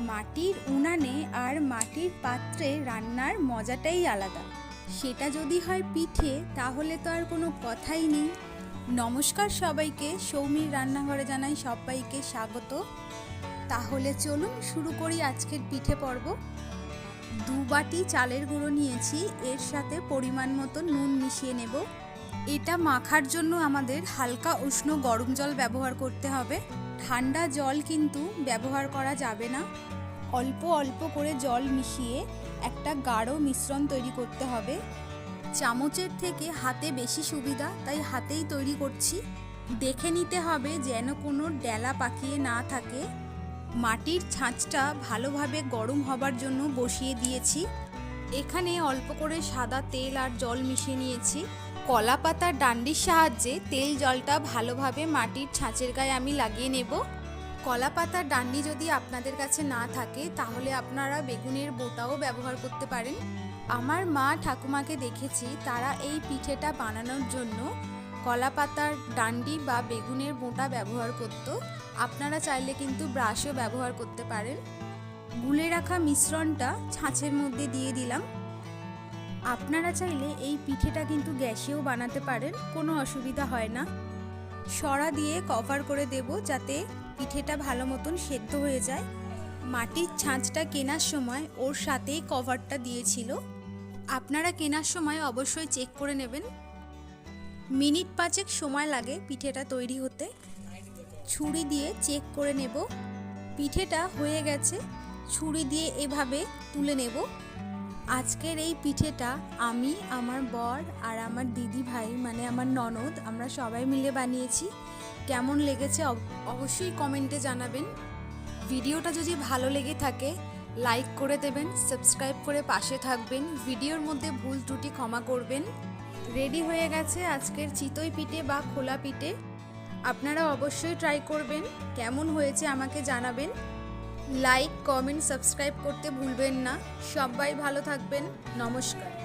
মাটির উনানে আর মাটির পাত্রে রান্নার মজাটাই আলাদা। সেটা যদি হয় পিঠে, তাহলে তো আর কোনো কথাই নেই। নমস্কার সবাইকে, সৌমির রান্নাঘরে জানাই সবাইকে স্বাগত। তাহলে চলুন শুরু করি আজকের পিঠে পর্ব। 2 বাটি চালের গুঁড়ো নিয়েছি, এর সাথে পরিমাণ মতো নুন মিশিয়ে নেব। এটা মাখার জন্য আমাদের হালকা উষ্ণ গরম জল ব্যবহার করতে হবে। ঠান্ডা জল কিন্তু ব্যবহার করা যাবে না। অল্প অল্প করে জল মিশিয়ে একটা গাঢ় মিশ্রণ তৈরি করতে হবে। চামচের থেকে হাতে বেশি সুবিধা, তাই হাতেই তৈরি করছি। দেখে নিতে হবে যেন কোনো ডেলা পাকিয়ে না থাকে। মাটির ছাঁচটা ভালোভাবে গরম হবার জন্য বসিয়ে দিয়েছি। এখানে অল্প করে সাদা তেল আর জল মিশিয়ে নিয়েছি। কলা পাতার ডান্ডির সাহায্যে তেল জলটা ভালোভাবে মাটির ছাঁচের গায়ে আমি লাগিয়ে নেব। কলা পাতার ডান্ডি যদি আপনাদের কাছে না থাকে, তাহলে আপনারা বেগুনের বোঁটাও ব্যবহার করতে পারেন। আমার মা ঠাকুমাকে দেখেছি তারা এই পিঠেটা বানানোর জন্য কলা পাতার ডান্ডি বা বেগুনের বোঁটা ব্যবহার করত। আপনারা চাইলে কিন্তু ব্রাশও ব্যবহার করতে পারেন। গুলে রাখা মিশ্রণটা ছাঁচের মধ্যে দিয়ে দিলাম। আপনারা চাইলে এই পিঠেটা কিন্তু গ্যাসেও বানাতে পারেন, কোনো অসুবিধা হয় না। সরা দিয়ে কভার করে দেব যাতে পিঠেটা ভালো মতন সেদ্ধ হয়ে যায়। মাটির ছাঁচটা কেনার সময় ওর সাথেই কভারটা দিয়েছিল। আপনারা কেনার সময় অবশ্যই চেক করে নেবেন। মিনিট 5 সময় লাগে পিঠেটা তৈরি হতে। ছুরি দিয়ে চেক করে নেব। পিঠেটা হয়ে গেছে, ছুরি দিয়ে এভাবে তুলে নেব। আজকের এই পিঠেটা আমি, আমার বর আর আমার দিদি ভাই মানে আমার ননদ, আমরা সবাই মিলে বানিয়েছি। কেমন লেগেছে অবশ্যই কমেন্টে জানাবেন। ভিডিওটা যদি ভালো লেগে থাকে লাইক করে দেবেন, সাবস্ক্রাইব করে পাশে থাকবেন। ভিডিওর মধ্যে ভুল ত্রুটি ক্ষমা করবেন। রেডি হয়ে গেছে আজকের চিতই পিঠে বা খোলা পিঠে। আপনারা অবশ্যই ট্রাই করবেন। কেমন হয়েছে আমাকে জানাবেন। লাইক, কমেন্ট, সাবস্ক্রাইব করতে ভুলবেন না। সবাই ভালো থাকবেন। নমস্কার।